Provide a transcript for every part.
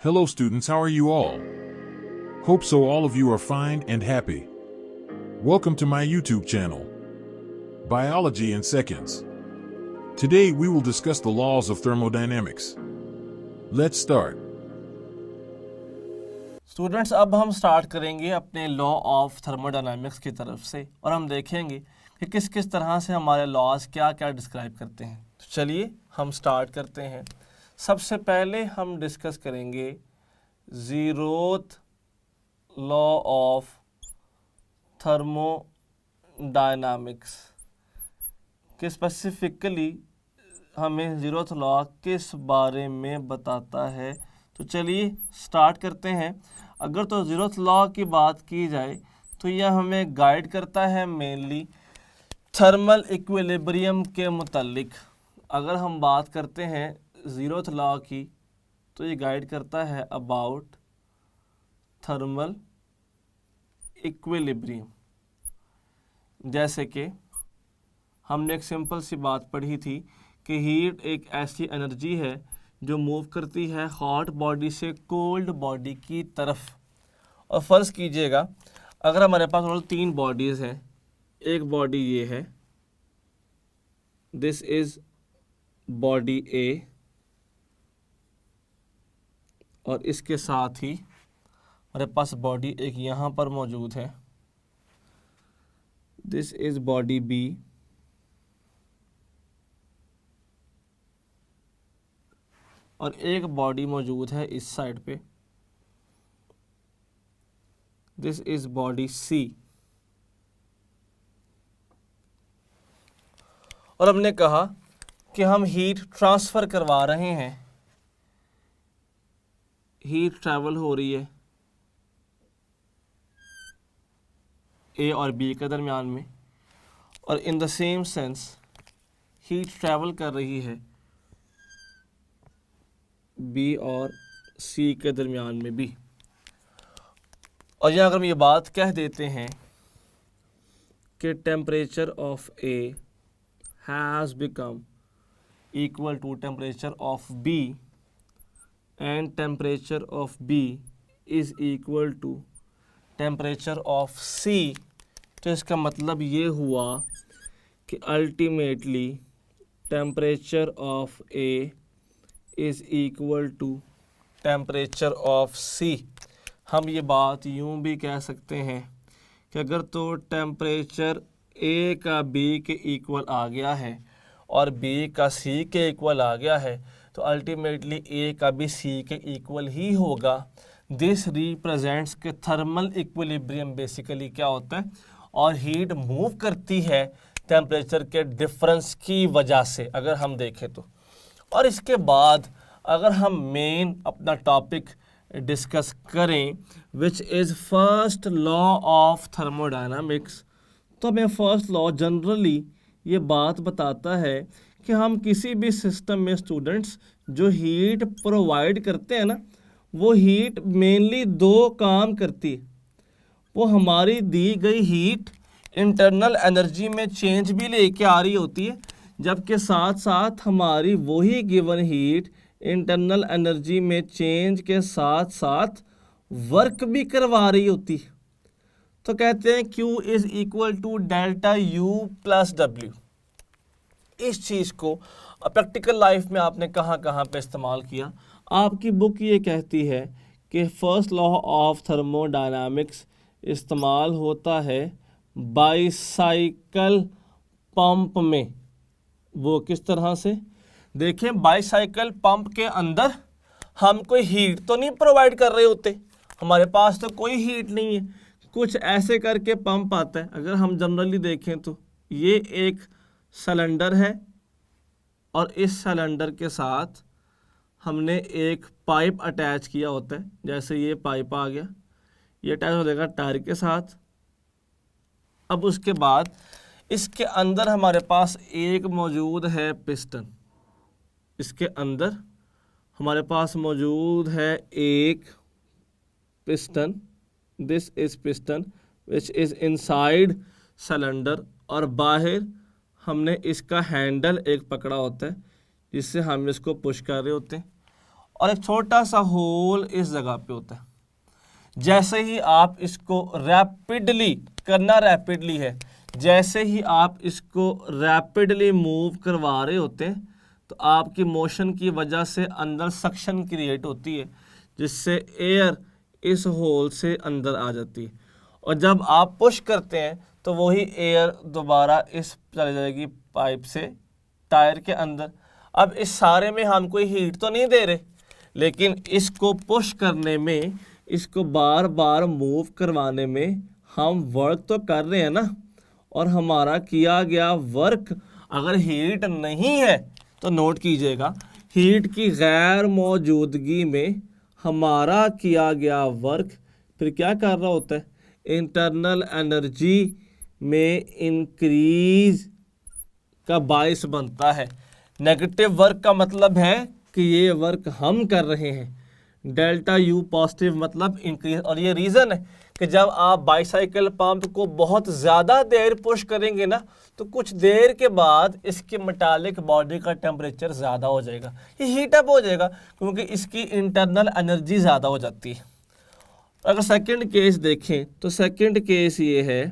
Hello students, how are you all? Hope so all of you are fine and happy. Welcome to my YouTube channel, Biology in Seconds. Today we will discuss the laws of thermodynamics. Let's start. Students, अब हम start करेंगे अपने law of thermodynamics की तरफ से और हम देखेंगे कि किस किस तरह से हमारे लॉज क्या क्या डिस्क्राइब करते हैं। तो चलिए हम स्टार्ट करते हैं। सबसे पहले हम डिस्कस करेंगे ज़ीरोथ लॉ ऑफ थर्मोडायनामिक्स कि स्पेसिफिकली हमें ज़ीरोथ लॉ किस बारे में बताता है। तो चलिए स्टार्ट करते हैं। अगर तो ज़ीरोथ लॉ की बात की जाए तो यह हमें गाइड करता है मेनली थर्मल इक्विलिब्रियम के मुतालिक। अगर हम बात करते हैं ज़ीरोथ लॉ की तो ये गाइड करता है अबाउट थर्मल इक्विलिब्रियम। जैसे कि हमने एक सिंपल सी बात पढ़ी थी कि हीट एक ऐसी एनर्जी है जो मूव करती है हॉट बॉडी से कोल्ड बॉडी की तरफ। और फ़र्ज़ कीजिएगा अगर हमारे पास टोटल 3 बॉडीज़ हैं, एक बॉडी ये है, दिस इज़ बॉडी ए, और इसके साथ ही हमारे पास बॉडी एक यहाँ पर मौजूद है, दिस इज़ बॉडी बी, और एक बॉडी मौजूद है इस साइड पे, दिस इज बॉडी सी। और हमने कहा कि हम हीट ट्रांसफ़र करवा रहे हैं, हीट ट्रैवल हो रही है ए और बी के दरमियान में, और in the same sense heat travel कर रही है बी और सी के दरमियान में भी। और यहाँ अगर हम ये बात कह देते हैं कि temperature of A has become equal to temperature of B and temperature of B is equal to temperature of C, तो इसका मतलब ये हुआ कि ultimately temperature of A is equal to temperature of C. हम ये बात यूँ भी कह सकते हैं कि अगर तो टेम्परेचर ए का बी के इक्वल आ गया है और बी का सी के इक्वल आ गया है तो अल्टीमेटली ए का भी सी के इक्वल ही होगा। दिस रिप्रेजेंट्स के थर्मल इक्विलिब्रियम बेसिकली क्या होता है, और हीट मूव करती है टेम्परेचर के डिफरेंस की वजह से अगर हम देखें तो। और इसके बाद अगर हम मेन अपना टॉपिक डिस्कस करें which is first law of thermodynamics, तो हमें फर्स्ट लॉ जनरली ये बात बताता है कि हम किसी भी सिस्टम में स्टूडेंट्स जो हीट प्रोवाइड करते हैं ना, वो हीट मेनली 2 काम करती है। वो हमारी दी गई हीट इंटरनल एनर्जी में चेंज भी लेके आ रही होती है, जबकि साथ साथ हमारी वही गिवन हीट इंटरनल एनर्जी में चेंज के साथ साथ वर्क भी करवा रही होती है। तो कहते हैं Q is equal to delta U plus W। इस चीज़ को प्रैक्टिकल लाइफ में आपने कहाँ कहाँ पे इस्तेमाल किया? आपकी बुक ये कहती है कि फर्स्ट लॉ ऑफ थर्मोडायनामिक्स इस्तेमाल होता है बाईसाइकिल पंप में। वो किस तरह से? देखें, बाईसाइकिल पंप के अंदर हम कोई हीट तो नहीं प्रोवाइड कर रहे होते, हमारे पास तो कोई हीट नहीं है। कुछ ऐसे करके पंप आता है। अगर हम जनरली देखें तो ये एक सिलेंडर है और इस सिलेंडर के साथ हमने एक पाइप अटैच किया होता है। जैसे ये पाइप आ गया, ये अटैच हो जाएगा टायर के साथ। अब उसके बाद इसके अंदर हमारे पास एक मौजूद है पिस्टन, इसके अंदर हमारे पास मौजूद है एक piston, this is piston which is inside cylinder, और बाहर हमने इसका हैंडल एक पकड़ा होता है जिससे हम इसको पुश कर रहे होते हैं। और एक छोटा सा होल इस जगह पे होता है। जैसे ही आप इसको रैपिडली करना, रैपिडली है, जैसे ही आप इसको रैपिडली मूव करवा रहे होते हैं तो आपकी मोशन की वजह से अंदर सक्शन क्रिएट होती है, जिससे एयर इस होल से अंदर आ जाती है। और जब आप पुश करते हैं तो वही एयर दोबारा इस चली जाएगी पाइप से टायर के अंदर। अब इस सारे में हम कोई हीट तो नहीं दे रहे, लेकिन इसको पुश करने में, इसको बार बार मूव करवाने में हम वर्क तो कर रहे हैं ना। और हमारा किया गया वर्क अगर हीट नहीं है तो नोट कीजिएगा, हीट की गैर मौजूदगी में हमारा किया गया वर्क फिर क्या कर रहा होता है, इंटरनल एनर्जी में इंक्रीज का बायस बनता है। नेगेटिव वर्क का मतलब है कि ये वर्क हम कर रहे हैं, डेल्टा यू पॉजिटिव मतलब इंक्रीज। और ये रीज़न है कि जब आप बाईसाइकिल पंप को बहुत ज़्यादा देर पुश करेंगे ना, तो कुछ देर के बाद इसकी मेटालिक बॉडी का टेम्परेचर ज़्यादा हो जाएगा, ये हीट अप हो जाएगा, क्योंकि इसकी इंटरनल एनर्जी ज़्यादा हो जाती है। अगर सेकंड केस देखें तो सेकंड केस ये है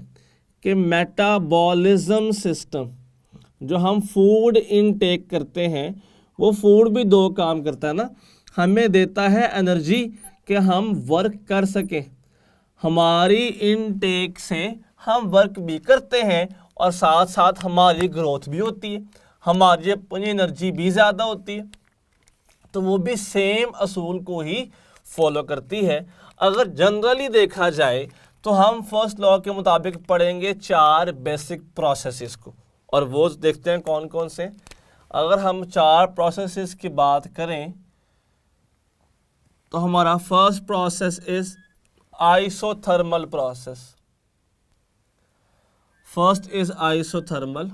कि मेटाबॉलिज्म सिस्टम, जो हम फूड इनटेक करते हैं, वो फूड भी दो काम करता है ना, हमें देता है एनर्जी कि हम वर्क कर सकें। हमारी इनटेक से हम वर्क भी करते हैं और साथ साथ हमारी ग्रोथ भी होती है, हमारी अपनी एनर्जी भी ज़्यादा होती है। तो वो भी सेम असूल को ही फॉलो करती है। अगर जनरली देखा जाए तो हम फर्स्ट लॉ के मुताबिक पढ़ेंगे 4 बेसिक प्रोसेसेस को, और वो देखते हैं कौन कौन से। अगर हम 4 प्रोसेसेस की बात करें तो हमारा first process is isothermal process. First is isothermal,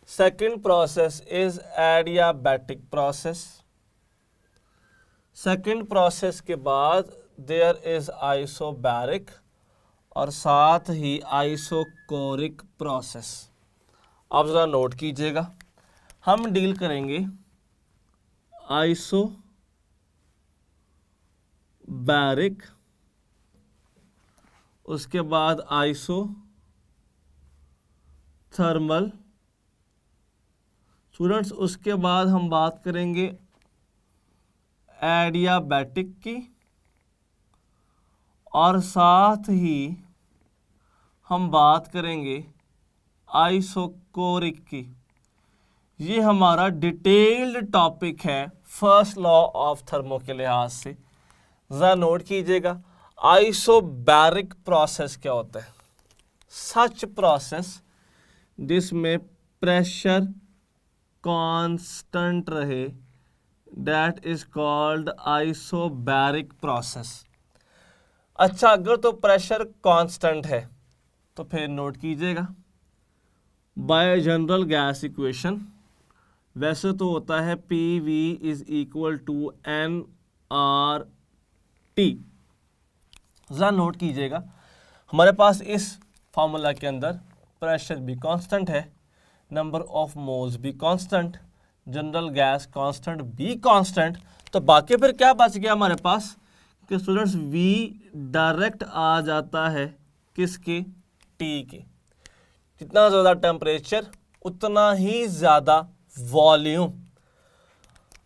second process is adiabatic process, second process के बाद देयर इज आइसोबैरिक, और साथ ही आइसोकोरिक प्रोसेस। आप ज़रा नोट कीजिएगा, हम डील करेंगे आइसोबैरिक, उसके बाद आइसोथर्मल स्टूडेंट्स, उसके बाद हम बात करेंगे एडियाबैटिक की, और साथ ही हम बात करेंगे आइसोकोरिक की। ये हमारा डिटेल्ड टॉपिक है फर्स्ट लॉ ऑफ थर्मो के लिहाज से। ज़रा नोट कीजिएगा, आइसोबैरिक प्रोसेस क्या होता है? सच प्रोसेस जिसमें प्रेशर कांस्टेंट रहे, that is called isobaric process. अच्छा, अगर तो प्रेशर कांस्टेंट है तो फिर नोट कीजिएगा, बाय जनरल गैस इक्वेशन वैसे तो होता है PV is equal to nRT। ज़रा नोट कीजिएगा, हमारे पास इस फार्मूला के अंदर प्रेशर भी कांस्टेंट है, नंबर ऑफ मोल्स भी कांस्टेंट, जनरल गैस कांस्टेंट भी कांस्टेंट, तो बाकी फिर क्या बच गया हमारे पास कि स्टूडेंट्स V डायरेक्ट आ जाता है किसके? T के। जितना ज़्यादा टेम्परेचर उतना ही ज़्यादा वॉल्यूम।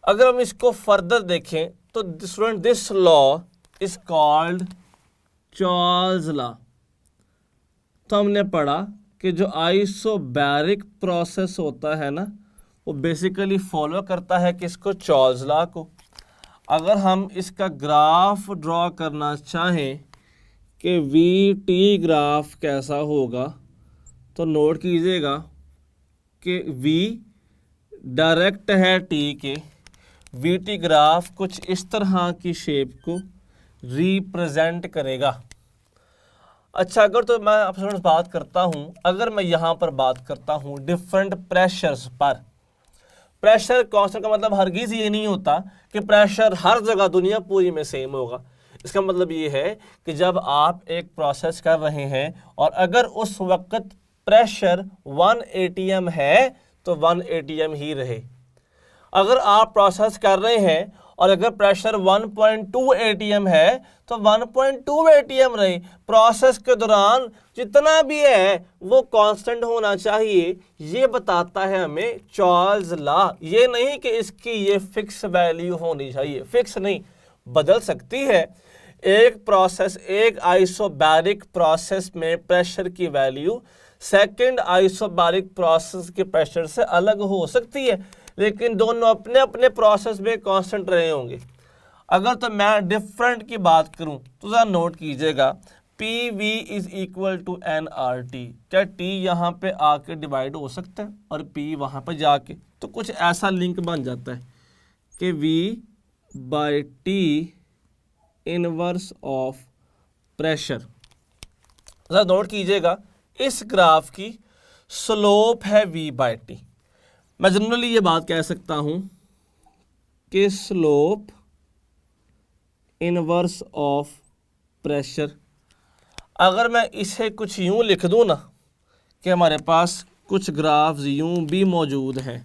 अगर हम इसको फर्दर देखें तो student this law is called Charles law. तो हमने पढ़ा कि जो आइसोबैरिक प्रोसेस होता है ना, वो बेसिकली फॉलो करता है किसको? चार्ल्स लॉ को। अगर हम इसका ग्राफ ड्रॉ करना चाहें कि VT ग्राफ कैसा होगा, तो नोट कीजिएगा कि V डायरेक्ट है T के, VT ग्राफ कुछ इस तरह की शेप को रिप्रेजेंट करेगा। अच्छा, अगर तो मैं आपसे बात करता हूँ, अगर मैं यहाँ पर बात करता हूँ डिफरेंट प्रेशर्स पर, प्रेशर कांस्टेंट का मतलब हरगिज़ ये नहीं होता कि प्रेशर हर जगह दुनिया पूरी में सेम होगा। इसका मतलब ये है कि जब आप एक प्रोसेस कर रहे हैं और अगर उस वक्त प्रेशर 1 atm है तो 1 atm ही रहे। अगर आप प्रोसेस कर रहे हैं और अगर प्रेशर 1.2 atm है तो 1.2 atm रहे। प्रोसेस के दौरान जितना भी है वो कांस्टेंट होना चाहिए, ये बताता है हमें चार्ल्स लॉ। ये नहीं कि इसकी ये फिक्स वैल्यू होनी चाहिए, फिक्स नहीं, बदल सकती है। एक प्रोसेस, एक आइसोबैरिक प्रोसेस में प्रेशर की वैल्यू सेकंड आइसोबैरिक प्रोसेस के प्रेशर से अलग हो सकती है, लेकिन दोनों अपने अपने प्रोसेस में कांस्टेंट रहे होंगे। अगर तो मैं डिफरेंट की बात करूं तो ज़रा नोट कीजिएगा, P V is equal to N R T. क्या टी यहाँ पे आके डिवाइड हो सकता है और पी वहाँ पे जाके? तो कुछ ऐसा लिंक बन जाता है कि V by T inverse of pressure. ज़रा नोट कीजिएगा, इस ग्राफ की स्लोप है v बाई टी। मैं जनरली ये बात कह सकता हूं कि स्लोप इनवर्स ऑफ प्रेशर। अगर मैं इसे कुछ यूं लिख दूं ना कि हमारे पास कुछ ग्राफ्स यूं भी मौजूद हैं,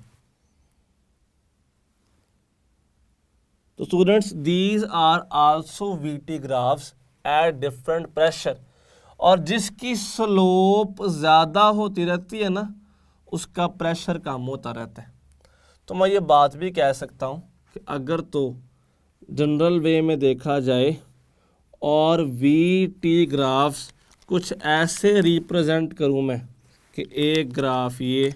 तो students these are also VT graphs at different pressure, और जिसकी स्लोप ज़्यादा होती रहती है ना उसका प्रेशर कम होता रहता है। तो मैं ये बात भी कह सकता हूँ कि अगर तो जनरल वे में देखा जाए और वी टी ग्राफ्स कुछ ऐसे रिप्रेजेंट करूँ मैं कि एक ग्राफ ये,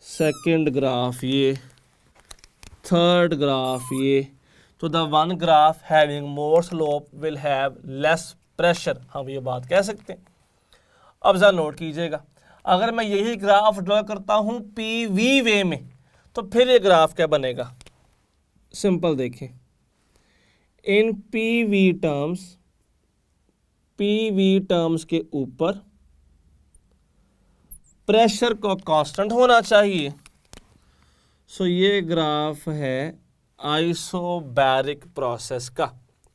सेकंड ग्राफ ये, थर्ड ग्राफ ये, तो the one graph having more slope will have less pressure, हम ये बात कह सकते हैं। अब ज़रा नोट कीजिएगा, अगर मैं यही ग्राफ ड्रॉ करता हूँ पी वी वे में तो फिर ये ग्राफ क्या बनेगा? सिंपल देखें, इन पी वी टर्म्स के ऊपर प्रेशर को कांस्टेंट होना चाहिए। सो ये ग्राफ है आइसोबैरिक प्रोसेस का।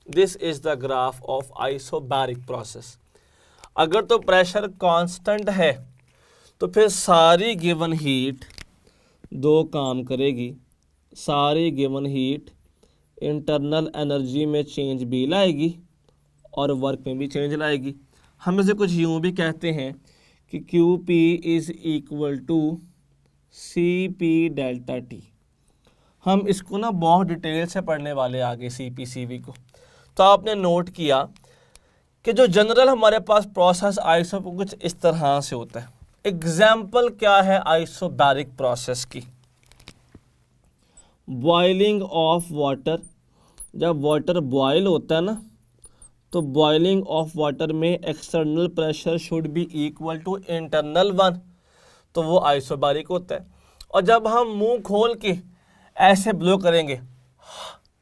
This is the graph of isobaric process. अगर तो प्रेशर कांस्टेंट है तो फिर सारी गिवन हीट दो काम करेगी। सारी गिवन हीट इंटरनल एनर्जी में चेंज भी लाएगी और वर्क में भी चेंज लाएगी। हम इसे कुछ यूं भी कहते हैं कि Q P is equal to C P delta T. हम इसको ना बहुत डिटेल से पढ़ने वाले आगे सी पी सी वी को। तो आपने नोट किया कि जो जनरल हमारे पास प्रोसेस आइसो कुछ इस तरह से होता है। एग्जाम्पल क्या है आइसोबैरिक प्रोसेस की? Boiling of water. जब वाटर बॉयल होता है ना तो बॉइलिंग ऑफ वाटर में external pressure should be equal to internal one, तो वो आइसोबैरिक होता है। और जब हम मुंह खोल के ऐसे ब्लो करेंगे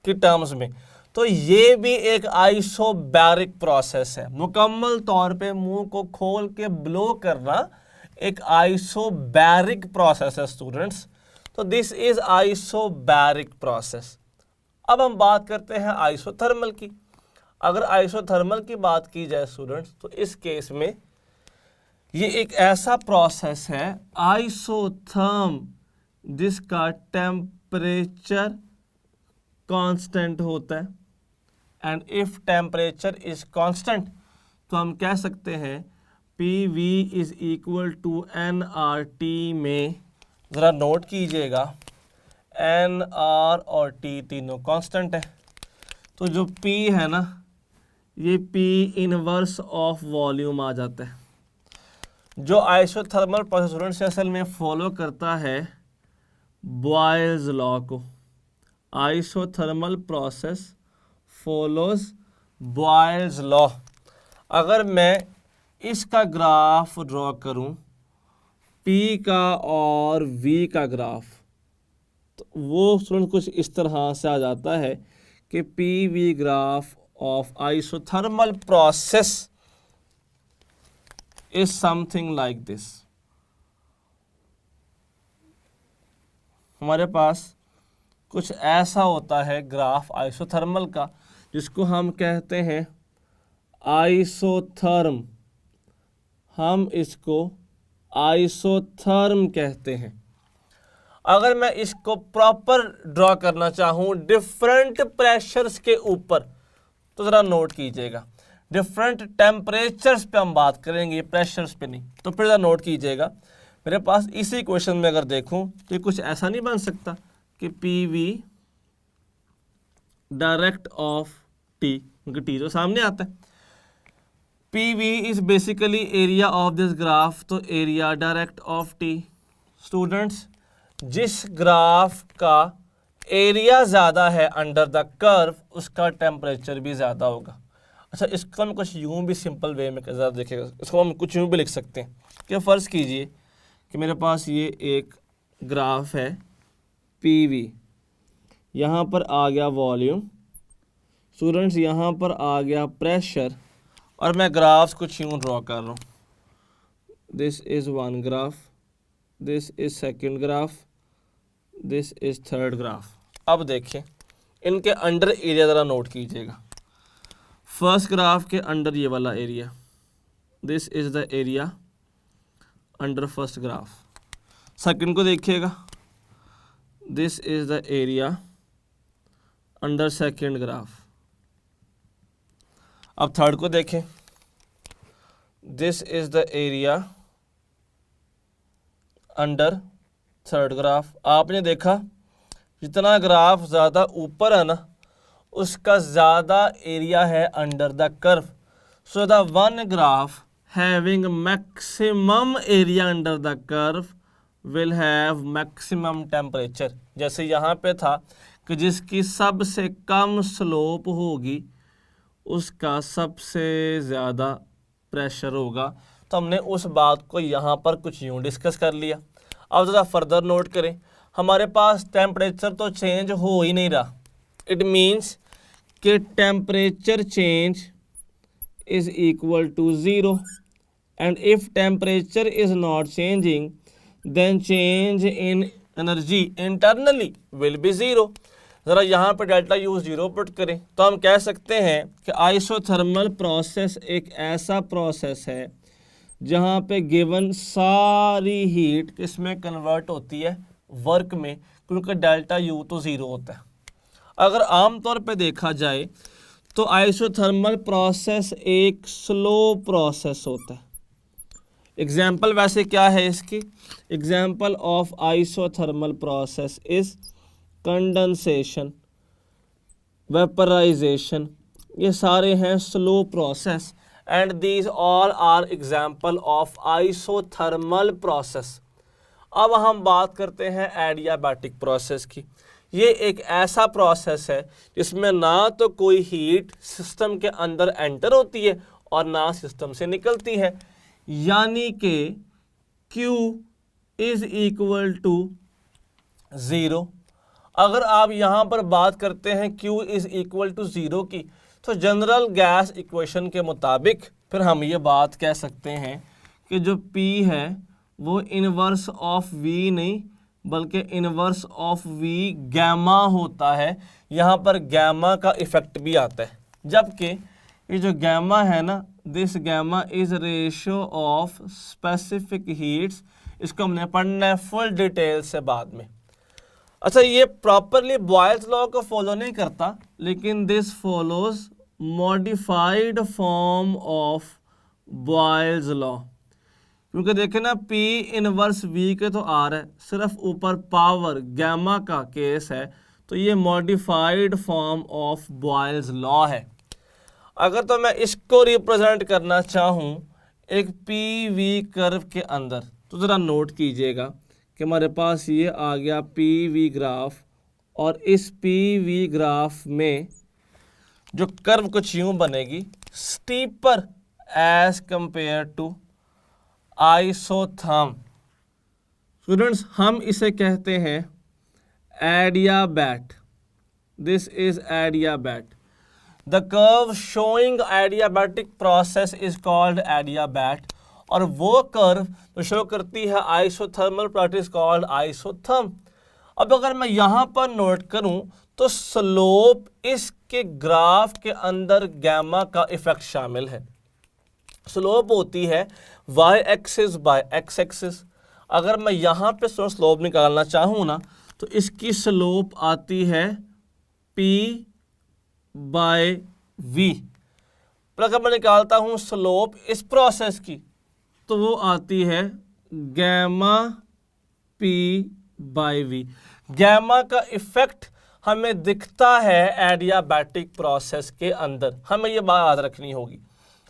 की टर्म्स में, तो ये भी एक आइसोबैरिक प्रोसेस है। मुकम्मल तौर पे मुंह को खोल के ब्लो करना एक आइसोबैरिक प्रोसेस है स्टूडेंट्स। तो दिस इज आइसोबैरिक प्रोसेस। अब हम बात करते हैं आइसोथर्मल की। अगर आइसोथर्मल की बात की जाए स्टूडेंट्स, तो इस केस में ये एक ऐसा प्रोसेस है आइसोथर्म जिसका टेम्परेचर कांस्टेंट होता है। And if temperature is constant तो हम कह सकते हैं P V is equal to N R T में, ज़रा नोट कीजिएगा, एन आर और टी तीनों कांस्टेंट है। तो जो पी है ना ये पी इनवर्स ऑफ वॉल्यूम आ जाता है। जो आइसोथर्मल प्रोसेस स्टूडेंट्स असल में फॉलो करता है बॉयल्स लॉ को। Isothermal process follows Boyle's law. अगर मैं इसका ग्राफ ड्रॉ करूं, P का और V का ग्राफ, तो वो स्टूडेंट कुछ इस तरह से आ जाता है कि P V graph of isothermal process is something like this. हमारे पास कुछ ऐसा होता है ग्राफ आइसोथर्मल का जिसको हम कहते हैं आइसोथर्म। हम इसको आइसोथर्म कहते हैं। अगर मैं इसको प्रॉपर ड्रॉ करना चाहूँ डिफरेंट प्रेशर्स के ऊपर, तो ज़रा नोट कीजिएगा, डिफरेंट टेम्परेचर्स पे हम बात करेंगे, प्रेशर्स पे नहीं। तो फिर ज़रा नोट कीजिएगा, मेरे पास इसी क्वेश्चन में अगर देखूं तो ये कुछ ऐसा नहीं बन सकता कि P V direct of T, क्योंकि टी तो सामने आता है। P V is basically area of this graph, तो area direct of T. Students, जिस ग्राफ का एरिया ज़्यादा है अंडर द कर्व, उसका टेम्परेचर भी ज़्यादा होगा। अच्छा, इसको हम कुछ यूँ भी सिंपल वे में ज़रा देखिएगा, इसको हम कुछ यूँ भी लिख सकते हैं कि फ़र्ज़ कीजिए कि मेरे पास ये एक ग्राफ है पी वी, यहाँ पर आ गया वॉल्यूम, स्टूडेंट्स यहाँ पर आ गया प्रेशर, और मैं ग्राफ्स कुछ यूँ ड्रॉ कर रहा हूँ। This is one graph, this is second graph, this is third graph. अब देखें इनके अंडर एरिया ज़रा नोट कीजिएगा। फर्स्ट ग्राफ के अंडर ये वाला area, this is the area under first graph. Second को देखिएगा, this is the area under second graph. अब थर्ड को देखें, this is the area under third graph. आपने देखा जितना ग्राफ ज़्यादा ऊपर है ना, उसका ज़्यादा एरिया है under the curve. So the one graph having maximum area under the curve will have maximum temperature. जैसे यहाँ पे था कि जिसकी सबसे कम स्लोप होगी उसका सबसे ज़्यादा प्रेशर होगा। तो हमने उस बात को यहाँ पर कुछ यूँ डिस्कस कर लिया। अब ज़रा फर्दर नोट करें, हमारे पास टेम्परेचर तो चेंज हो ही नहीं रहा। इट मीन्स कि temperature change is equal to zero, and if temperature is not changing then change in energy internally will be zero. ज़रा यहाँ पे डेल्टा यू ज़ीरो पुट करें तो हम कह सकते हैं कि आइसोथर्मल प्रोसेस एक ऐसा प्रोसेस है जहाँ पे गिवन सारी हीट किसमें कन्वर्ट होती है, वर्क में, क्योंकि डेल्टा यू तो ज़ीरो होता है। अगर आम तौर पे देखा जाए तो आइसोथर्मल प्रोसेस एक स्लो प्रोसेस होता है। एग्जाम्पल वैसे क्या है इसकी, example of isothermal process is condensation, vaporisation, ये सारे हैं slow process, and these all are example of isothermal process. अब हम बात करते हैं एडियाबैटिक प्रोसेस की। ये एक ऐसा प्रोसेस है जिसमें ना तो कोई हीट सिस्टम के अंदर एंटर होती है और ना सिस्टम से निकलती है, यानी कि Q is equal to zero. अगर आप यहाँ पर बात करते हैं Q is equal to zero की, तो जनरल गैस इक्वेशन के मुताबिक फिर हम ये बात कह सकते हैं कि जो P है वो इनवर्स ऑफ V नहीं बल्कि इनवर्स ऑफ V गैमा होता है। यहाँ पर गैमा का इफ़ेक्ट भी आता है, जबकि ये जो गैमा है ना, this gamma is ratio of specific heats, इसको हमने पढ़ना है फुल डिटेल से बाद में। अच्छा, ये प्रॉपरली बॉयल्स लॉ को फॉलो नहीं करता, लेकिन this follows modified form of Boyle's law, क्योंकि देखें ना P इनवर्स V के तो आ रहा है, सिर्फ ऊपर पावर गैमा का केस है, तो ये modified form of Boyle's law है। अगर तो मैं इसको रिप्रेजेंट करना चाहूँ एक PV कर्व के अंदर, तो ज़रा नोट कीजिएगा कि हमारे पास ये आ गया PV ग्राफ, और इस PV ग्राफ में जो कर्व कुछ यूँ बनेगी, steeper as compare to isotherm. Students, हम इसे कहते हैं adiabat. This is adiabat. The curve showing adiabatic process is called adiabat, और वो कर्व जो शो करती है आइसोथर्मल प्रॉपर्टीज कॉल्ड आइसोथर्म। अब अगर मैं यहाँ पर नोट करूँ तो स्लोप इसके ग्राफ के अंदर गैमा का इफेक्ट शामिल है। स्लोप होती है y axis by x axis. अगर मैं यहाँ पे स्लोप निकालना चाहूँ ना तो इसकी स्लोप आती है P/V। पर अगर मैं निकालता हूँ स्लोप इस प्रोसेस की तो वो आती है गैमा P/V। गैमा का इफेक्ट हमें दिखता है एडियाबैटिक प्रोसेस के अंदर, हमें ये बात याद रखनी होगी।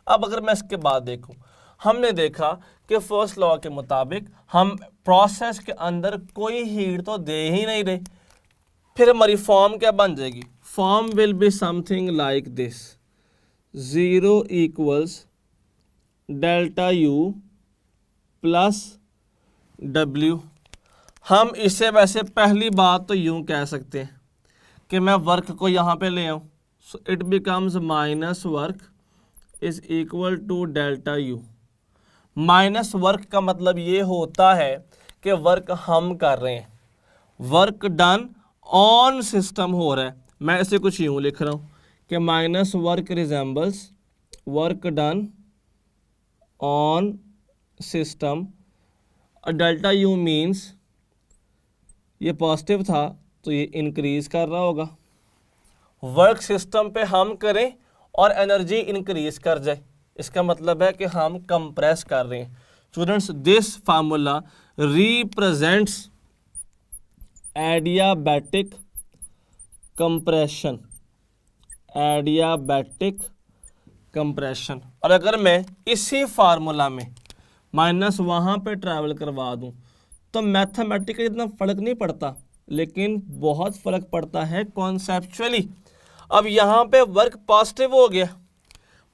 अब अगर मैं इसके बाद देखूं, हमने देखा कि फर्स्ट लॉ के मुताबिक हम प्रोसेस के अंदर कोई हीट तो दे ही नहीं रहे, फिर हमारी फॉर्म क्या बन जाएगी? Form will be something like this, 0 equals delta U plus W। हम इसे वैसे पहली बात तो यूं कह सकते हैं कि मैं वर्क को यहाँ पे ले आऊँ, so it becomes minus work is equal to delta U। Minus work का मतलब ये होता है कि वर्क हम कर रहे हैं, वर्क डन ऑन सिस्टम हो रहा है। मैं इसे कुछ यूं लिख रहा हूँ कि minus work resembles work done on system. Delta U means ये पॉजिटिव था तो ये इंक्रीज कर रहा होगा, वर्क सिस्टम पे हम करें और एनर्जी इंक्रीज कर जाए, इसका मतलब है कि हम कंप्रेस कर रहे हैं। Students, this formula represents adiabatic compression, adiabatic compression. और अगर मैं इसी फार्मूला में माइनस वहाँ पे ट्रैवल करवा दूँ तो मैथमेटिकली इतना फ़र्क नहीं पड़ता, लेकिन बहुत फ़र्क पड़ता है कॉन्सेप्चुअली। अब यहाँ पे वर्क पॉजिटिव हो गया,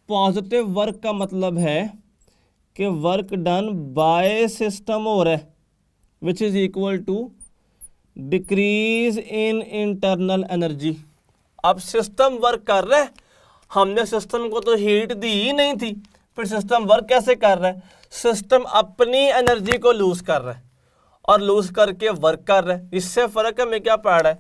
पॉजिटिव वर्क का मतलब है कि वर्क डन बाय सिस्टम हो रहा है, which is equal to decrease in internal energy. अब सिस्टम वर्क कर रहा है, हमने सिस्टम को तो हीट दी ही नहीं थी, फिर सिस्टम वर्क कैसे कर रहा है? सिस्टम अपनी एनर्जी को लूज कर रहा है और लूज करके वर्क कर रहा है। इससे फ़र्क हमें क्या पड़ रहा है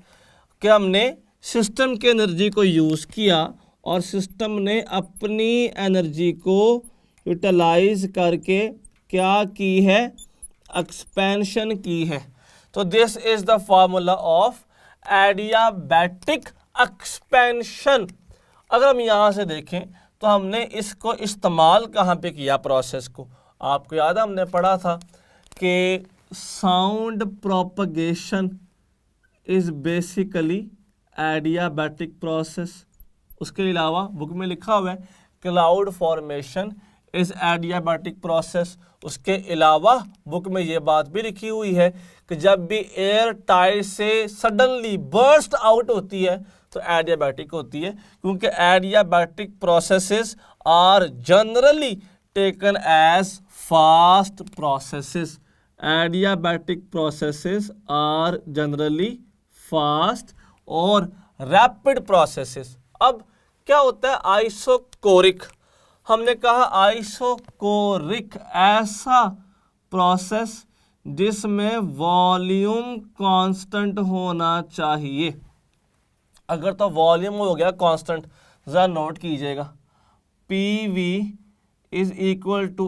कि हमने सिस्टम की एनर्जी को यूज़ किया और सिस्टम ने अपनी एनर्जी को यूटिलाइज करके क्या की है? एक्सपेंशन की है। तो this is the formula of adiabatic expansion. अगर हम यहाँ से देखें तो हमने इसको इस्तेमाल कहाँ पे किया प्रोसेस को? आपको याद है हमने पढ़ा था कि sound propagation is basically adiabatic process. उसके अलावा बुक में लिखा हुआ है cloud formation is adiabatic process. उसके अलावा बुक में ये बात भी लिखी हुई है कि जब भी एयर टाइट से सडनली बर्स्ट आउट होती है तो एडियाबैटिक होती है, क्योंकि adiabatic processes are generally taken as fast processes. Adiabatic processes are generally fast और रैपिड प्रोसेसेस। अब क्या होता है आइसोकोरिक? हमने कहा आइसोकोरिक ऐसा प्रोसेस जिसमें वॉल्यूम कांस्टेंट होना चाहिए। अगर तो वॉल्यूम हो गया कांस्टेंट, ज़रा नोट कीजिएगा, PV is equal to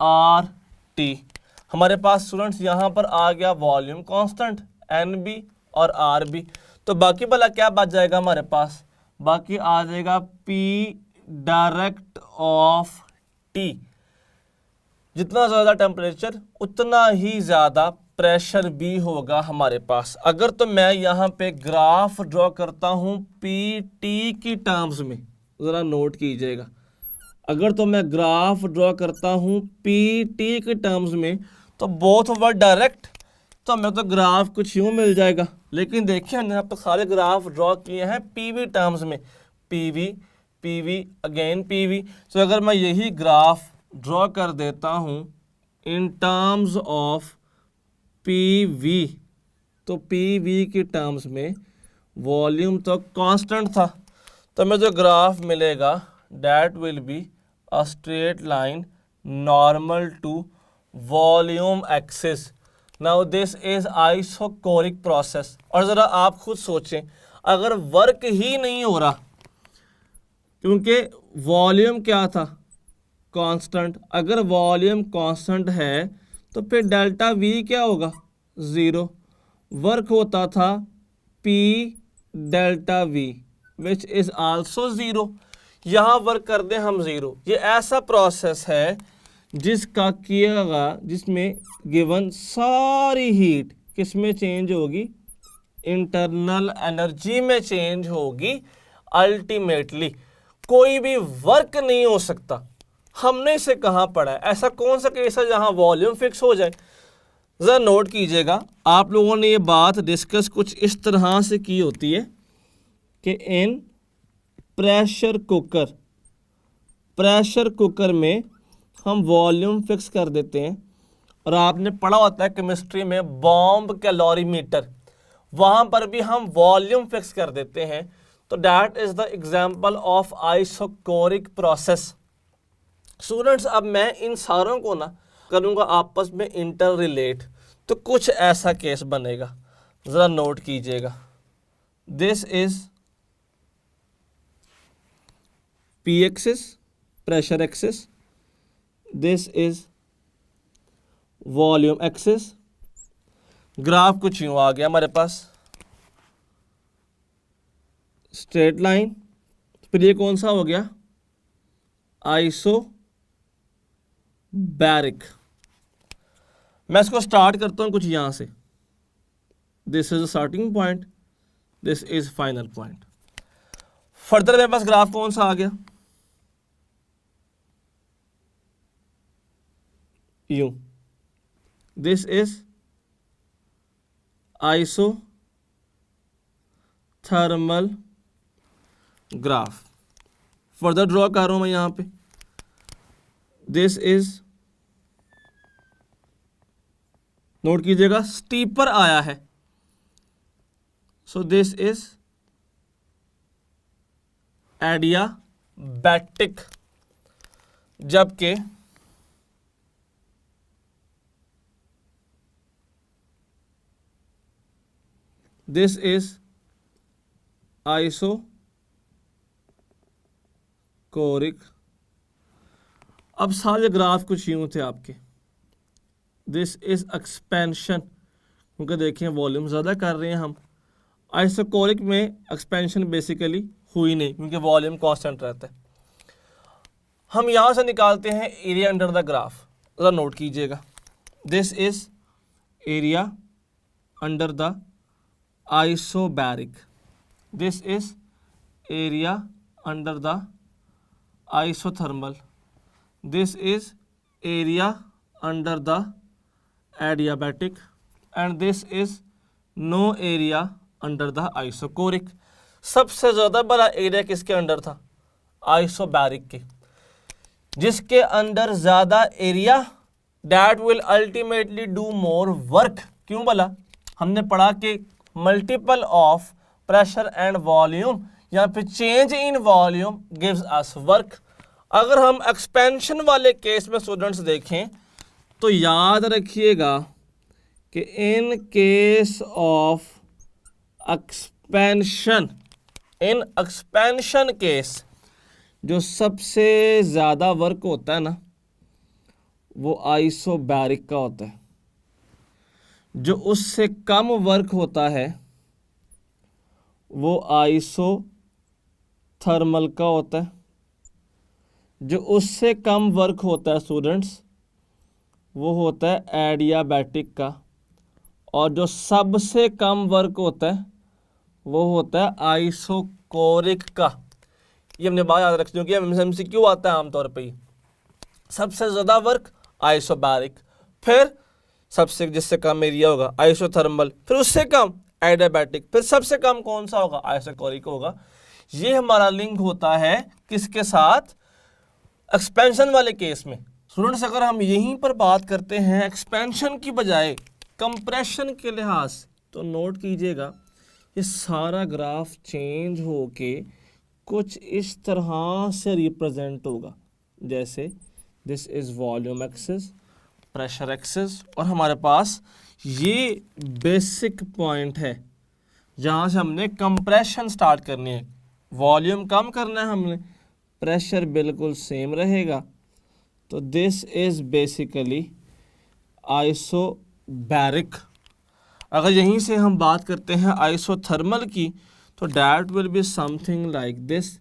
nRT। हमारे पास स्टूडेंट्स यहाँ पर आ गया वॉल्यूम कांस्टेंट NB और RB, तो बाकी भला क्या बच जाएगा हमारे पास? बाकी आ जाएगा P डायरेक्ट ऑफ T। जितना ज़्यादा टेम्परेचर उतना ही ज़्यादा प्रेशर भी होगा हमारे पास। अगर तो मैं यहाँ पे ग्राफ ड्रॉ करता हूँ PT की टर्म्स में, ज़रा नोट कीजिएगा, अगर तो मैं ग्राफ ड्रॉ करता हूँ PT के टर्म्स में तो बोथ वर डायरेक्ट, तो हमें तो ग्राफ कुछ यूँ मिल जाएगा। लेकिन देखिए हमने अब तक सारे ग्राफ ड्रॉ किए हैं PV टर्म्स में, PV PV अगेन PV। तो अगर मैं यही ग्राफ ड्रॉ कर देता हूँ इन टर्म्स ऑफ PV, तो PV की टर्म्स में वॉल्यूम तो कांस्टेंट था, तो हमें जो ग्राफ मिलेगा that will be a straight line normal to volume axis. Now this is isochoric process. और ज़रा आप खुद सोचें, अगर वर्क ही नहीं हो रहा, क्योंकि वॉल्यूम क्या था? कांस्टेंट। अगर वॉल्यूम कांस्टेंट है तो फिर डेल्टा वी क्या होगा, 0। वर्क होता था P delta we which is also 0। यहाँ वर्क कर दें हम 0। ये ऐसा प्रोसेस है जिसका किएगा, जिसमें गिवन सारी हीट किस में चेंज होगी, इंटरनल एनर्जी में चेंज होगी। अल्टीमेटली कोई भी वर्क नहीं हो सकता। हमने इसे कहाँ पढ़ा है, ऐसा कौन सा केस है जहाँ वॉल्यूम फिक्स हो जाए। ज़रा नोट कीजिएगा, आप लोगों ने ये बात डिस्कस कुछ इस तरह से की होती है कि इन प्रेशर कुकर में हम वॉल्यूम फिक्स कर देते हैं। और आपने पढ़ा होता है केमिस्ट्री में बॉम्ब कैलोरीमीटर, वहाँ पर भी हम वॉल्यूम फिक्स कर देते हैं। तो that is the example of isochoric process. Students, अब मैं इन सारों को ना करूँगा आपस में इंटर रिलेट, तो कुछ ऐसा केस बनेगा। ज़रा नोट कीजिएगा, this is P axis, pressure axis, this is volume axis. Graph कुछ यूं आ गया हमारे पास, स्ट्रेट लाइन। फिर ये कौन सा हो गया, आइसोबैरिक। मैं इसको स्टार्ट करता हूं कुछ यहां से, this is starting point, this is final point. Further मेरे पास ग्राफ कौन सा आ गया, यूं, this is isothermal graph. Further draw कर रहा हूं मैं यहां पे, दिस इज, नोट कीजिएगा स्टीपर आया है, सो दिस इज एडियाबैटिक, जबकि दिस इज आइसोकोरिक। अब सारे ग्राफ कुछ यूं थे आपके, दिस इज एक्सपेंशन, क्योंकि देखिए वॉल्यूम ज़्यादा कर रहे हैं हम। आइसोकोरिक में एक्सपेंशन बेसिकली हुई नहीं, क्योंकि वॉल्यूम कांस्टेंट रहता है। हम यहाँ से निकालते हैं एरिया अंडर द ग्राफ, ज़रा नोट कीजिएगा, this is area under the isobaric, this is area under the isothermal, this is area under the adiabatic, and this is no area under the isochoric. सबसे ज़्यादा बड़ा area किसके under था, isobaric के। जिसके अंदर ज़्यादा area, that will ultimately do more work. क्यों बोला, हमने पढ़ा कि multiple of pressure and volume या फिर change in volume gives us work. अगर हम एक्सपेंशन वाले केस में स्टूडेंट्स देखें तो याद रखिएगा कि in case of expansion, in expansion case जो सबसे ज़्यादा वर्क होता है ना, वो आइसोबैरिक का होता है। जो उससे कम वर्क होता है वो आइसोथर्मल का होता है। जो उससे कम वर्क होता है स्टूडेंट्स, वो होता है एडियाबैटिक का। और जो सबसे कम वर्क होता है वो होता है आइसोकोरिक का। ये हमने बात याद रखनी होगी, MCQ आता है आमतौर पे ही। सबसे ज़्यादा वर्क आइसोबैरिक, फिर सबसे जिससे कम एरिया होगा आइसोथर्मल, फिर उससे कम एडियाबैटिक, फिर सबसे कम कौन सा होगा, आइसोकोरिक होगा। ये हमारा लिंक होता है किसके साथ, एक्सपेंशन वाले केस में। स्टूडेंट्स, अगर हम यहीं पर बात करते हैं एक्सपेंशन की बजाय कंप्रेशन के लिहाज, तो नोट कीजिएगा ये सारा ग्राफ चेंज होके कुछ इस तरह से रिप्रेजेंट होगा, जैसे this is volume axis, pressure axis, और हमारे पास ये बेसिक पॉइंट है जहाँ से हमने कंप्रेशन स्टार्ट करनी है। वॉल्यूम कम करना है हमने, प्रेशर बिल्कुल सेम रहेगा। तो दिस इज बेसिकली आइसोबैरिक। अगर यहीं से हम बात करते हैं आइसोथर्मल की, तो that will be something like this.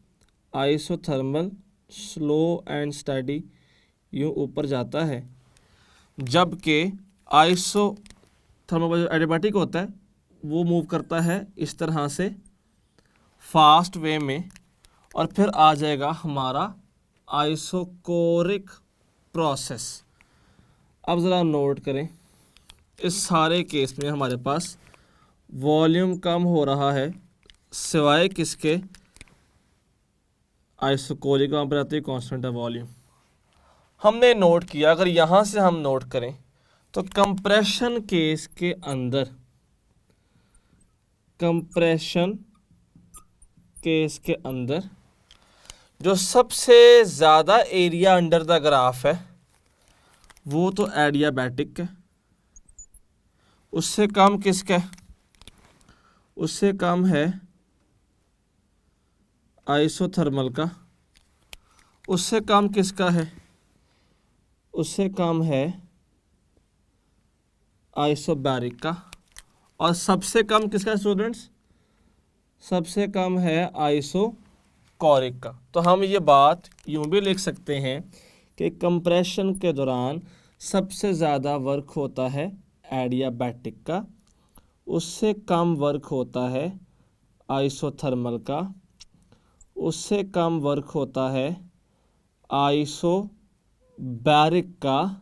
Isothermal slow and study यूँ ऊपर जाता है, जबकि आइसोथर्मल जो एडियाबैटिक होता है वो मूव करता है इस तरह से फास्ट वे में, और फिर आ जाएगा हमारा आइसोकोरिक प्रोसेस। अब ज़रा नोट करें, इस सारे केस में हमारे पास वॉल्यूम कम हो रहा है, सिवाय किसके, आइसोकोरिक। वहाँ पर आती है कांस्टेंट है वॉल्यूम। हमने नोट किया, अगर यहाँ से हम नोट करें तो कंप्रेशन केस के अंदर, कंप्रेशन केस के अंदर जो सबसे ज़्यादा एरिया अंडर द ग्राफ है वो तो एडियाबैटिक है, उससे कम किसका है, उससे कम है आइसोथर्मल का, उससे कम किसका है, उससे कम है आइसोबैरिक का, और सबसे कम किसका स्टूडेंट्स, सबसे कम है आइसोकोरिक का। तो हम ये बात यूँ भी लिख सकते हैं कि कंप्रेशन के दौरान सबसे ज़्यादा वर्क होता है एडियाबैटिक का, उससे कम वर्क होता है आइसोथर्मल का, उससे कम वर्क होता है आइसोबैरिक का,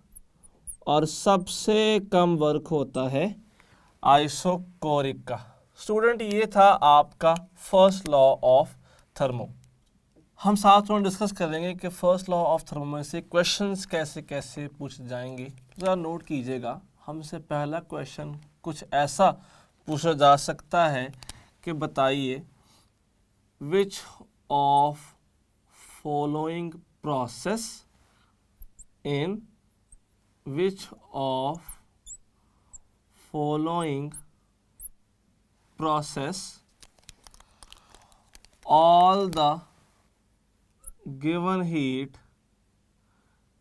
और सबसे कम वर्क होता है आइसोकोरिक का। स्टूडेंट ये था आपका फर्स्ट लॉ ऑफ थर्मो। हम साथ में डिस्कस करेंगे कि फर्स्ट लॉ ऑफ थर्मो में से क्वेश्चंस कैसे कैसे पूछे जाएंगे। ज़रा नोट कीजिएगा, हमसे पहला क्वेश्चन कुछ ऐसा पूछा जा सकता है कि बताइए which of following process in which of following process all the given heat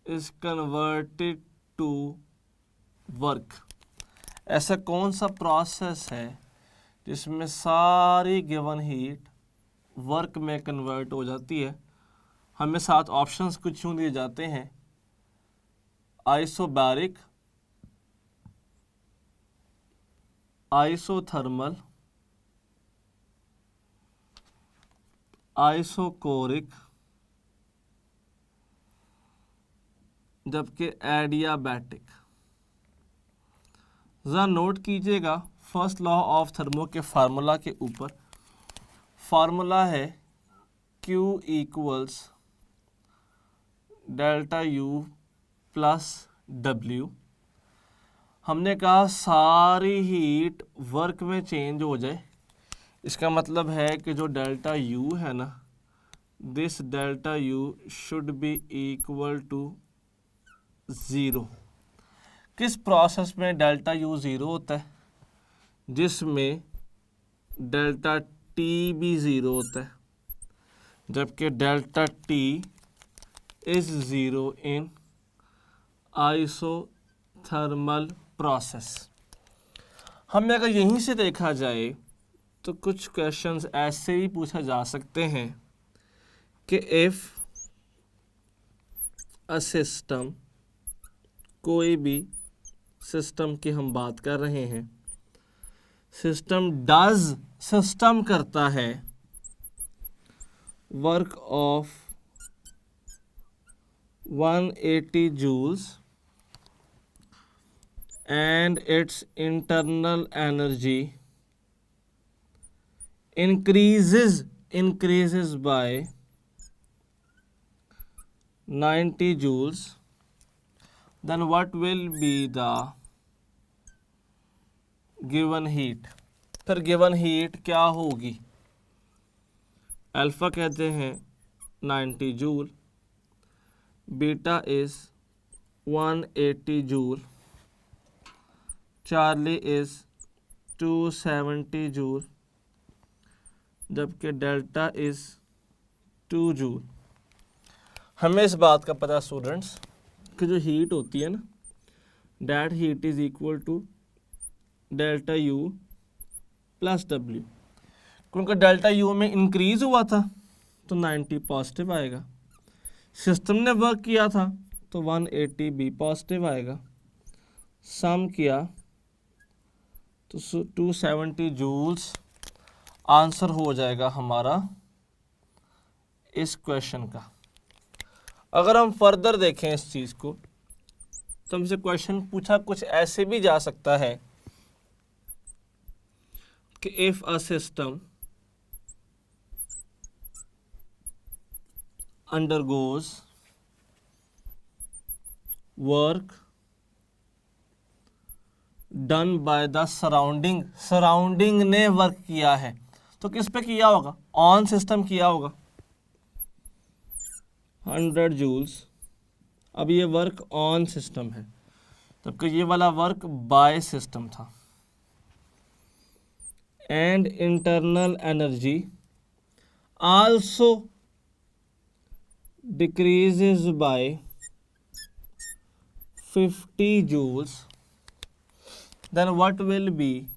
is converted to work। ऐसा कौन सा प्रोसेस है जिसमें सारी गिवन हीट वर्क में कन्वर्ट हो जाती है। हमें साथ ऑप्शंस कुछ यूँ दिए जाते हैं, आइसोबैरिक, आइसोथर्मल, आइसोकोरिक, जबकि एडियाबैटिक। ज़रा नोट कीजिएगा फर्स्ट लॉ ऑफ थर्मो के फार्मूला के ऊपर। फार्मूला है Q equals delta U plus W। हमने कहा सारी हीट वर्क में चेंज हो जाए, इसका मतलब है कि जो डेल्टा U है ना, this delta U should be equal to 0। किस प्रोसेस में डेल्टा U 0 होता है, जिसमें डेल्टा T भी 0 होता है, जबकि delta T is 0 in isothermal process. हमें अगर यहीं से देखा जाए तो कुछ क्वेश्चंस ऐसे ही पूछा जा सकते हैं कि इफ अ सिस्टम, कोई भी सिस्टम की हम बात कर रहे हैं, सिस्टम करता है work of 180 joules and its internal energy increases by 90 joules, then what will be the given heat। फिर गिवन हीट क्या होगी, अल्फा कहते हैं 90 joule, beta is 180 joule, Charlie is 270 joule, जबकि डेल्टा इज 2 जूल। हमें इस बात का पता स्टूडेंट्स कि जो हीट होती है ना, that heat is equal to delta U plus W, क्योंकि डेल्टा यू में इंक्रीज हुआ था तो 90 पॉजिटिव आएगा, सिस्टम ने वर्क किया था तो 180 बी पॉजिटिव आएगा, सम किया तो 270 जूल्स आंसर हो जाएगा हमारा इस क्वेश्चन का। अगर हम फर्दर देखें इस चीज़ को तो हमसे क्वेश्चन पूछा कुछ ऐसे भी जा सकता है कि if a system undergoes work done by the surrounding ने वर्क किया है तो किस पे किया होगा, ऑन सिस्टम किया होगा 100 जूल्स। अब ये वर्क ऑन सिस्टम है जबकि ये वाला वर्क बाय सिस्टम था, and internal energy also decreases by 50 joules, then what will be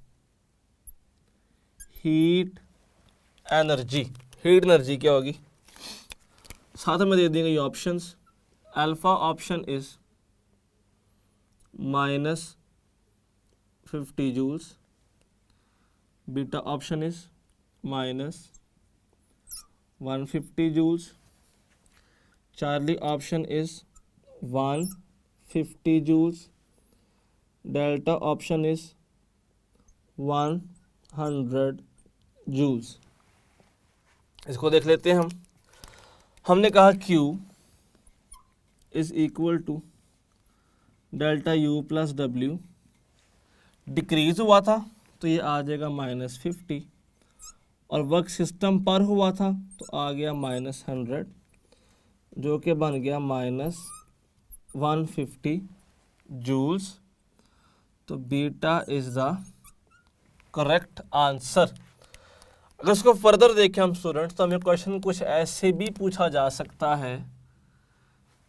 heat energy? Heat energy क्या होगी, साथ में दे देंगे ये options. Alpha option is -50 joules, beta option is -150 joules, Charlie option is 150 joules, delta option is 100 joules। इसको देख लेते हैं हम। हमने कहा Q is equal to delta U plus W, decrease हुआ था तो ये आ जाएगा -50, और वर्क सिस्टम पर हुआ था तो आ गया -100, जो कि बन गया -150 जूल्स। तो beta is the correct answer. अगर इसको फर्दर देखें हम स्टूडेंट्स तो हमें क्वेश्चन कुछ ऐसे भी पूछा जा सकता है,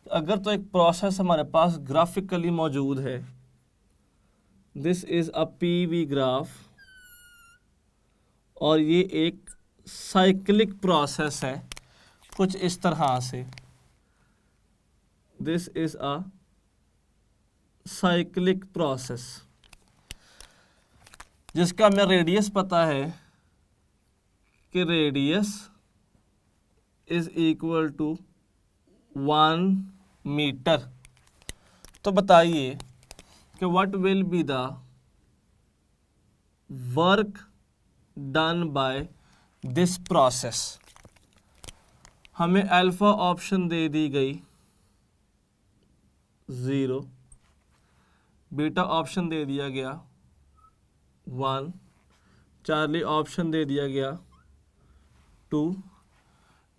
अगर तो एक प्रोसेस हमारे पास ग्राफिकली मौजूद है, this is a PV graph, और ये एक साइक्लिक प्रोसेस है कुछ इस तरह से, this is a cyclic process जिसका हमें रेडियस पता है कि radius is equal to 1 metre. तो बताइए कि what will be the work done by this process. हमें अल्फा ऑप्शन दे दी गई 0, बीटा ऑप्शन दे दिया गया 1, चार्ली ऑप्शन दे दिया गया 2,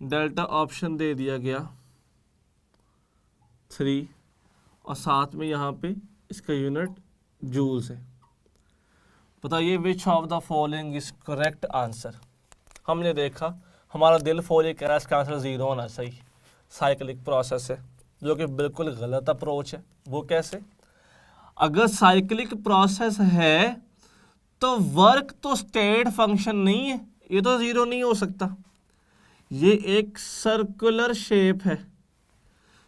डेल्टा ऑप्शन दे दिया गया 3, और साथ में यहाँ पे इसका यूनिट जूल्स है। बताइए which of the following is correct answer. हमने देखा हमारा दिल फॉल ये कह रहा है इसका आंसर 0 होना चाहिए, साइक्लिक प्रोसेस है, जो कि बिल्कुल गलत अप्रोच है। वो कैसे? अगर साइक्लिक प्रोसेस है तो वर्क तो स्टेट फंक्शन नहीं है, ये तो 0 नहीं हो सकता। ये एक सर्कुलर शेप है,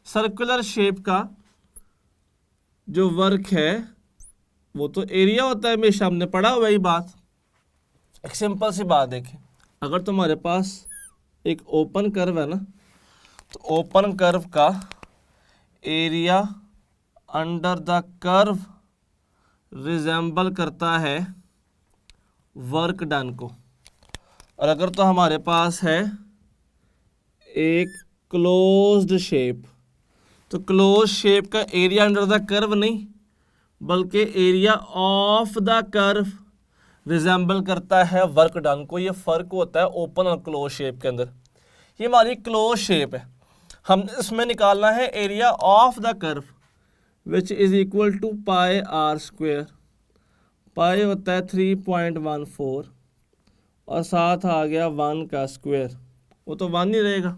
सर्कुलर शेप का जो वर्क है वो तो एरिया होता है, हमेशा हमने पढ़ा हुआ ही बात। एक सिंपल सी बात देखें, अगर तुम्हारे पास एक ओपन कर्व है ना, तो ओपन कर्व का area under the curve resemble करता है वर्क डन को। और अगर तो हमारे पास है एक क्लोज्ड शेप, तो क्लोज शेप का एरिया अंडर द कर्व नहीं बल्कि area of the curve resemble करता है वर्क डन को। ये फ़र्क होता है ओपन और क्लोज शेप के अंदर। ये हमारी क्लोज शेप है, हम इसमें निकालना है area of the curve which is equal to pi r square. Pi होता है 3.14 और साथ आ गया 1 का स्क्वेयर, वो तो 1 ही रहेगा।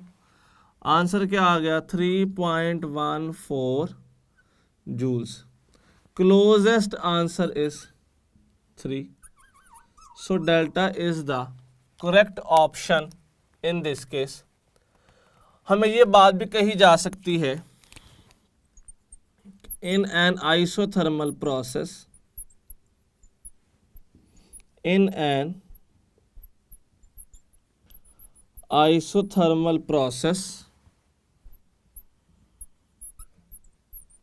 आंसर क्या आ गया? 3.14 joules. closest answer is 3. So delta is the correct option in this case. हमें ये बात भी कही जा सकती है, in an isothermal process, in an isothermal process,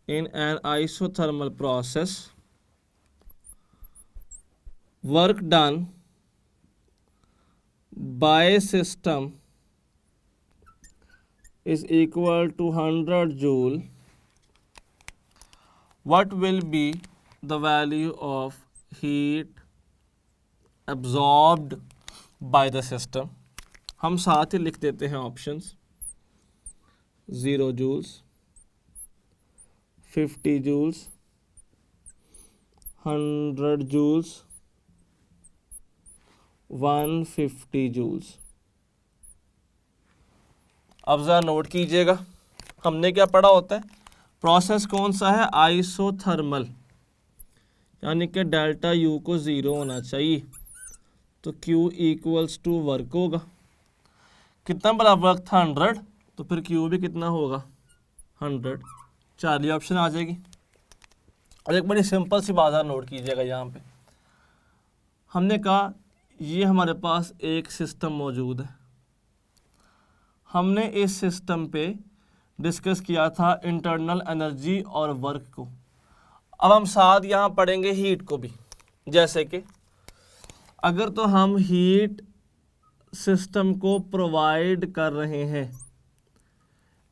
in an isothermal process, work done by system is equal to 100 joule. What will be the value of heat absorbed by the system? हम साथ ही लिख देते हैं options. 0 joules, 50 joules, 100 joules, 150 joules. अब ज़रा note कीजिएगा, हमने क्या पढ़ा होता है, प्रोसेस कौन सा है, आइसोथर्मल, यानी कि डेल्टा यू को 0 होना चाहिए, तो Q इक्वल्स टू वर्क होगा. कितना बड़ा वर्क था, 100, तो फिर Q भी कितना होगा, 100. 4 ऑप्शन आ जाएगी. और एक बड़ी सिंपल सी बात नोट कीजिएगा, यहाँ पे हमने कहा ये हमारे पास एक सिस्टम मौजूद है. हमने इस सिस्टम पे डिस्कस किया था इंटरनल एनर्जी और वर्क को. अब हम साथ यहाँ पढ़ेंगे हीट को भी. जैसे कि अगर तो हम हीट सिस्टम को प्रोवाइड कर रहे हैं,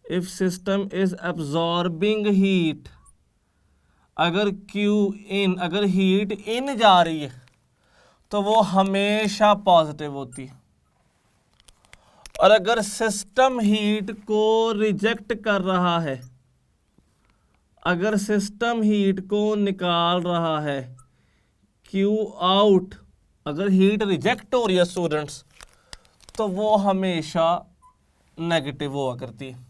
if system is absorbing heat, अगर अगर हीट इन जा रही है तो वो हमेशा पॉजिटिव होती है, और अगर सिस्टम हीट को रिजेक्ट कर रहा है, अगर सिस्टम हीट को निकाल रहा है, Q आउट, अगर हीट रिजेक्ट हो रही है स्टूडेंट्स, तो वो हमेशा नेगेटिव हुआ करती है.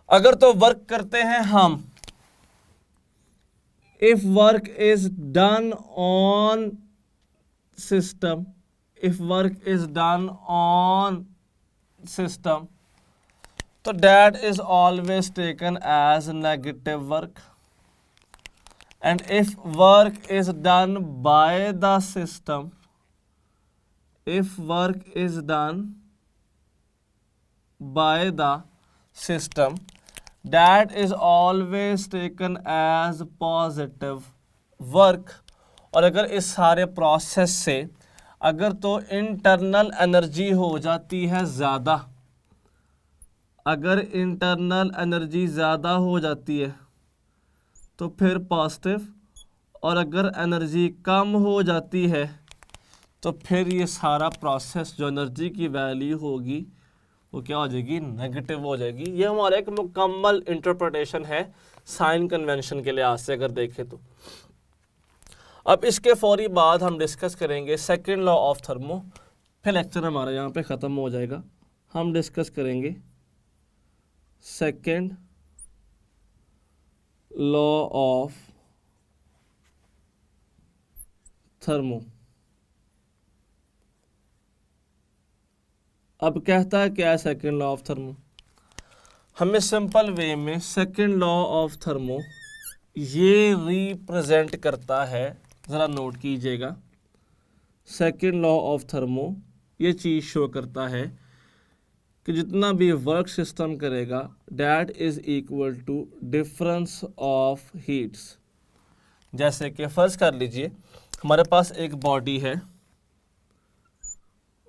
अगर तो वर्क करते हैं हम, if work is done on system, if work is done on system, तो that is always taken as negative work. And if work is done by the system, if work is done by the system, that is always taken as positive work. और अगर इस सारे process से अगर तो internal energy हो जाती है ज़्यादा, अगर इंटरनल एनर्जी ज़्यादा हो जाती है तो फिर पॉजिटिव, और अगर एनर्जी कम हो जाती है तो फिर ये सारा प्रोसेस जो एनर्जी की वैल्यू होगी वो क्या हो जाएगी, नेगेटिव हो जाएगी. ये हमारा एक मुकम्मल इंटरप्रिटेशन है साइन कन्वेंशन के लिहाज से अगर देखें तो. अब इसके फौरी बाद हम डिस्कस करेंगे सेकंड लॉ ऑफ थर्मो, फिर लेक्चर हमारा यहाँ पे ख़त्म हो जाएगा. हम डिस्कस करेंगे सेकंड लॉ ऑफ थर्मो. अब कहता है क्या है सेकंड लॉ ऑफ थर्मो, हमें सिंपल वे में सेकंड लॉ ऑफ थर्मो ये रिप्रेजेंट करता है, ज़रा नोट कीजिएगा. सेकंड लॉ ऑफ थर्मो ये चीज़ शो करता है कि जितना भी वर्क सिस्टम करेगा that is equal to difference of heats. जैसे कि फर्ज कर लीजिए हमारे पास एक बॉडी है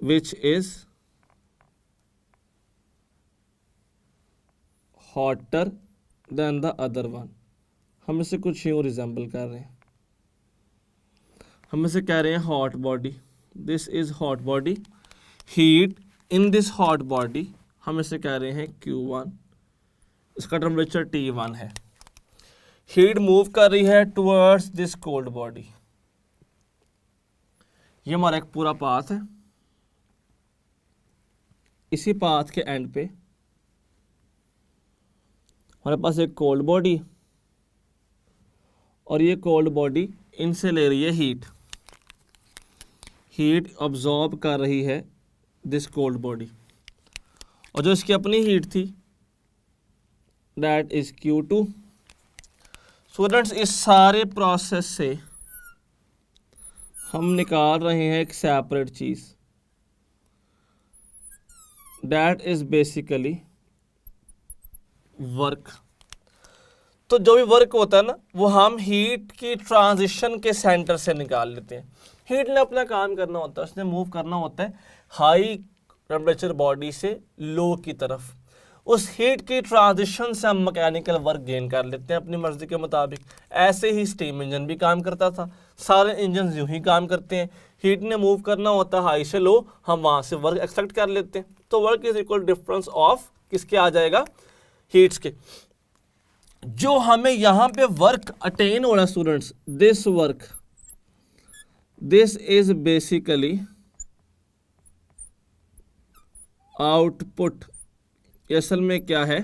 which is hotter then the other one. हम इसे कुछ यूँ रिजेंबल कर रहे हैं, हम इसे कह रहे हैं hot body. This is hot body, heat in this hot body हम इसे कह रहे हैं Q1, इसका टेम्परेचर T1 है. हीट मूव कर रही है टुवर्ड्स दिस कोल्ड बॉडी. ये हमारा एक पूरा पाथ है. इसी पाथ के एंड पे हमारे पास एक कोल्ड बॉडी और ये कोल्ड बॉडी इनसे ले रही है हीट ऑब्जॉर्ब कर रही है दिस कोल्ड बॉडी, और जो इसकी अपनी हीट थी दैट इज Q2। स्टूडेंट्स इस सारे प्रोसेस से हम निकाल रहे हैं एक सेपरेट चीज दैट इज बेसिकली वर्क। तो जो भी वर्क होता है ना वो हम हीट की ट्रांजिशन के सेंटर से निकाल लेते हैं। हीट ने अपना काम करना होता है, उसने मूव करना होता है हाई टेम्परेचर बॉडी से लो की तरफ। उस हीट की ट्रांजिशन से हम मैकेनिकल वर्क गेन कर लेते हैं अपनी मर्जी के मुताबिक। ऐसे ही स्टीम इंजन भी काम करता था, सारे इंजन यूं ही काम करते हैं। हीट ने मूव करना होता है हाई से लो, हम वहाँ से वर्क एक्सट्रैक्ट कर लेते हैं। तो work is equal difference of किसके आ जाएगा, हीट्स के। जो हमें यहाँ पे वर्क अटेन हो रहा है students, this is basically output. ये असल में क्या है,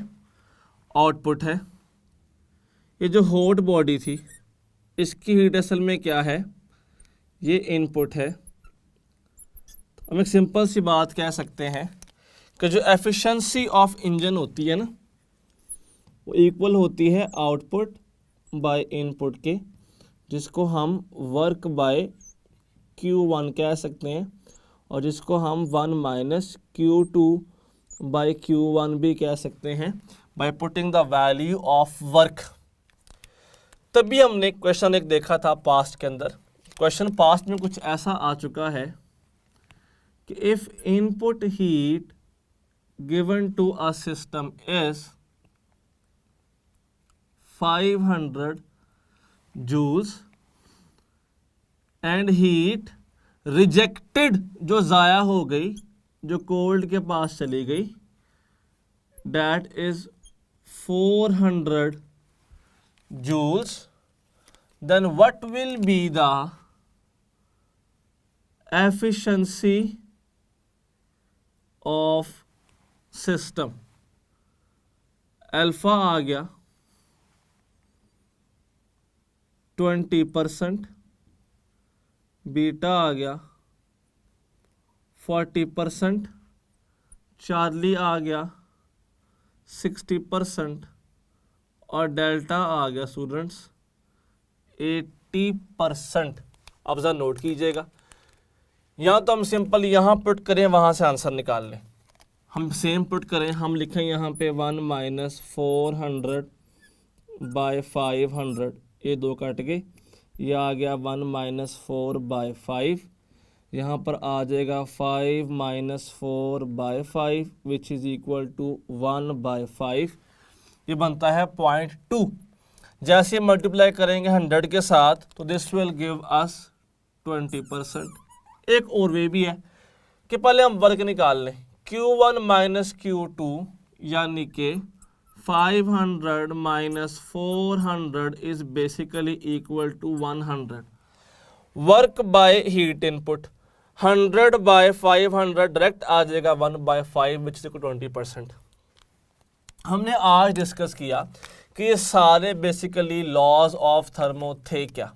आउटपुट है। ये जो हॉट बॉडी थी इसकी हीट असल में क्या है, ये इनपुट है। हम एक सिंपल सी बात कह सकते हैं कि जो एफिशिएंसी ऑफ इंजन होती है ना वो इक्वल होती है आउटपुट बाय इनपुट के, जिसको हम वर्क बाय Q1 कह सकते हैं, और जिसको हम 1 माइनस Q2 बाय Q1 भी कह सकते हैं by putting the value of work. तभी हमने क्वेश्चन एक देखा था पास्ट के अंदर। क्वेश्चन पास्ट में कुछ ऐसा आ चुका है कि if input heat given to a system is 500 joules and heat rejected, जो ज़ाया हो गई, जो कोल्ड के पास चली गई, that is 400 joules, then what will be the efficiency of system? Alpha आ गया 20%, बीटा आ गया 40%, चार्ली आ गया 60%, और डेल्टा आ गया स्टूडेंट्स 80%। अब ज़रा नोट कीजिएगा, या तो हम सिंपल यहाँ पुट करें, वहाँ से आंसर निकाल लें। हम सेम पुट करें, हम लिखें यहाँ पे 1 माइनस 400 बाय 500, ये दो कट गए, यह आ गया 1 माइनस 4 बाय 5, यहाँ पर आ जाएगा 5 minus 4 by 5 which is equal to 1 by 5, ये बनता है 0.2। जैसे मल्टीप्लाई करेंगे 100 के साथ तो दिस विल गिव अस 20%। एक और वे भी है कि पहले हम वर्क निकाल लें, Q1 माइनस Q2 यानी कि 500 minus 400 is basically equal to 100। Work by heat input 100 by 500 direct आ जाएगा 1 बाय 5 विच इज इक्वल 20%। हमने आज डिस्कस किया कि ये सारे बेसिकली लॉज ऑफ थर्मो थे क्या,